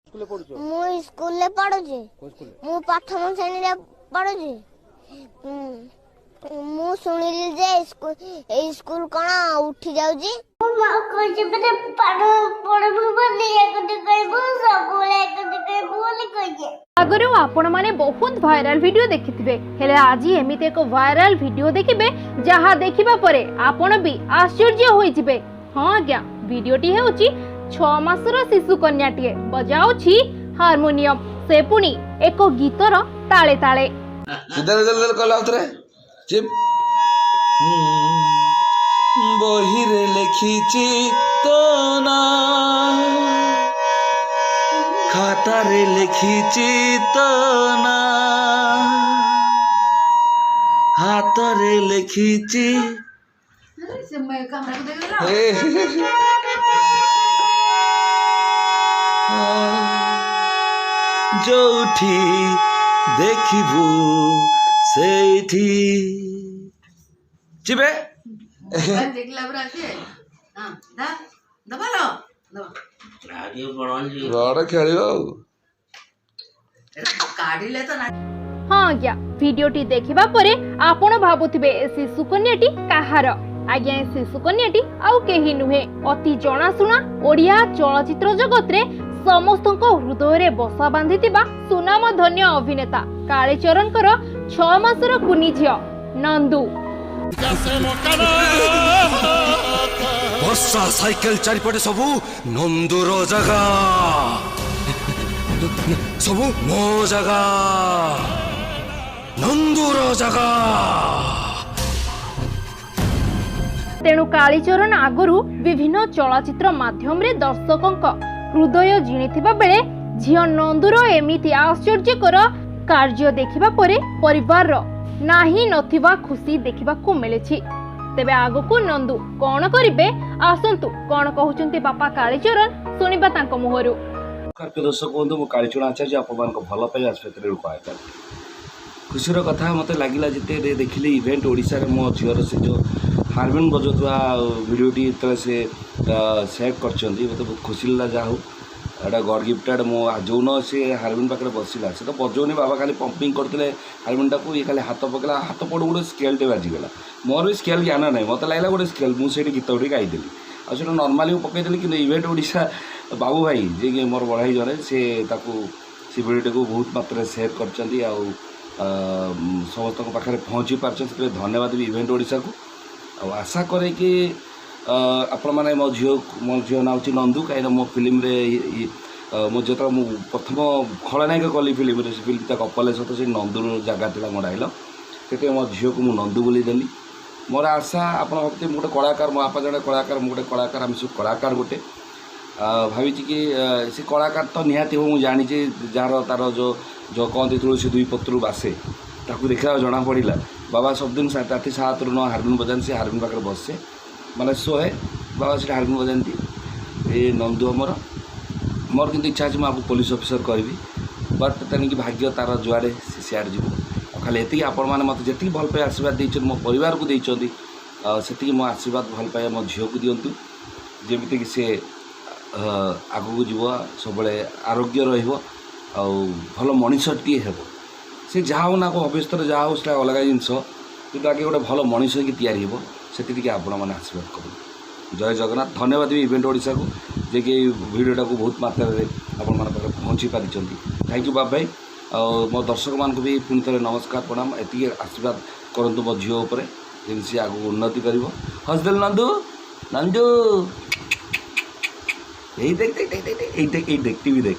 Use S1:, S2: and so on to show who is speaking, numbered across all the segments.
S1: मु स्कूल ले पढुची मु प्रथम श्रेणी रे पढुची मु सुनिली जे स्कूल कोन उठी जाउची
S2: आगरो आपण माने बहुत वायरल वीडियो देखिथिबे हेले आजी एमिते एक वायरल वीडियो देखिबे जहा देखिबा परे आपण भी आश्चर्य होई जिबे। हां आज्ञा वीडियोटी हेउची 6 मासर शिशु कन्याटीए बजाउची हारमोनियम से पुनी एक गीतर ताले ताले
S3: सीधा कला उतरे चिप बहिरे लिखिची तो ना खातारे लिखिची तो ना हातरे लिखिची जोठी देखिबू सेठी चिबे
S2: हाँ आज्ञा वीडियोटी देखिबा परे आपण भाबुथिबे शिशु कन्याटी काहार। आज्ञा शिशु कन्याटी आउ केही नुहे अति जनाशुना ओडिया चलचित्र जगत रे समस्तक हृदय रे बसा बांधिथिबा सुनाम धन्य अभिनेता कालीचरणकर 6 मासर कुनी झियो नंदू।
S4: वर्षा साइकेल चारिपटे सबू नंदूर जगह सबू मो जगह नंदूर जगह।
S2: तेणु कालीचरण आगरू विभिन्न चलचित्र माध्यम रे दर्शकंक हृदय जिणिथिबा बेले झियो नंदूर एमिति आश्चर्यकर कार्य देखिबा परे परिवार रो नाही नथिबा खुशी देखिबा को मिलेछि। तेबे आगो को नंदू कोन करिबे आसंतु कोन कहउचंती बापा कालीचरण सुनिबा तांको मुहरु।
S3: कार्य दर्शक बंधु मो कालीचरण आचार्य अपन को भल पाई आस्पेक्ट रे कहता खुशीर कथा मते लागिला जिते देखिली इवेंट ओडिसा रे मो झियर से जो हारमोन बजोतवा वीडियोटी तले से शेयर करचंदी मते बहुत खुशी ला जाहु एटा गॉड गिफ्टेड मो जोन से हारमोन पाखरे बसिला से तो बजौनी बाबा खाली पंपिंग करते हारमोन टाको ये खाली हाथ पकला हाथ पड़ गोटे स्केल टे बाजिगला मोर भी स्केल ज्ञान ना मत लगला गोटे स्केल मुझे गीत गुड़ी गाईदेली आ नर्माली पकईदेली कि इवेंट ओडिशा बाबू भाई जे मोर बढ़ाई जने से वीडियो को बहुत मात्रा शेयर कर समस्त पाखे पहुँची पार्छ धन्यवाद भी इवेंट ओडिशा को आशा करे कि आपण मैंने मो झील ना हूँ नंदू कहीं मो फिल्म मो जो प्रथम खलनायक कली फिल्म से फिल्म कपल सहित से नंदूर जगह था मोर डायलग से मो झील को नंदू बोली देली मोर आशा आप भावते गोटे कलाकार मो आपा जड़े कलाकार गोटे कलाकार आम सब कलाकार गोटे भावी कि से कलाकार तो निहाती हो मुझे जानी जार तार जो जो कहते तुलसी दुई पत्र बासे ताकू देखा जना पड़ा बाबा सबदिन राति 7 ରୁ 9 हारमोन बजान से हारमोन पाखे बसे माने सोहे बाबा से हारमोन बजाती ये नंदू मोर कि इच्छा अच्छे मुझे पुलिस ऑफिसर करी बट तेणिक भाग्य तार जुआड़े सियाड़े जीव खाली ये आपण मैंने मत जी भल पाए आशीर्वाद देते मो परिवार को देती से मो आशीर्वाद भल पाए मो झील को दिंतु जमीक सी आगू जीव सब आरोग्य भल मनीषटी हे से जहाँ ना भविष्य जहाँ हो अलग जिनस कि आगे गोटे भल मनीष की तैयारी हो से आपण मैंने आशीर्वाद करूँ। जय जगन्नाथ धन्यवाद भी इवेंट ओडिशा को जे कि वीडियोटा को बहुत मात्रा आपण मान पहुँची पारी थैंक यू बाबा भाई मो दर्शक मान भी पुणी थे नमस्कार प्रणाम एति आशीर्वाद करूँ मो झील उपर जमी सी आगे उन्नति कर हसदेल नंदू नंदू यही देख टीवी देख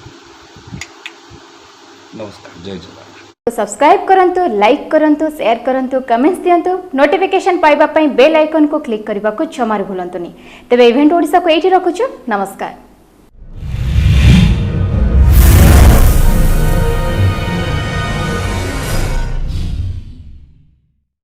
S3: नमस्कार जय जगन्नाथ।
S5: सब्सक्राइब करंतु लाइक करंतु शेयर करंतु कमेंट्स दियंतु नोटिफिकेशन पाइबा पई बेल आइकन को क्लिक करबा को क्षमा भूलंतुनी। तेबे इवेंट ओडिसा को एठी रखुछु नमस्कार।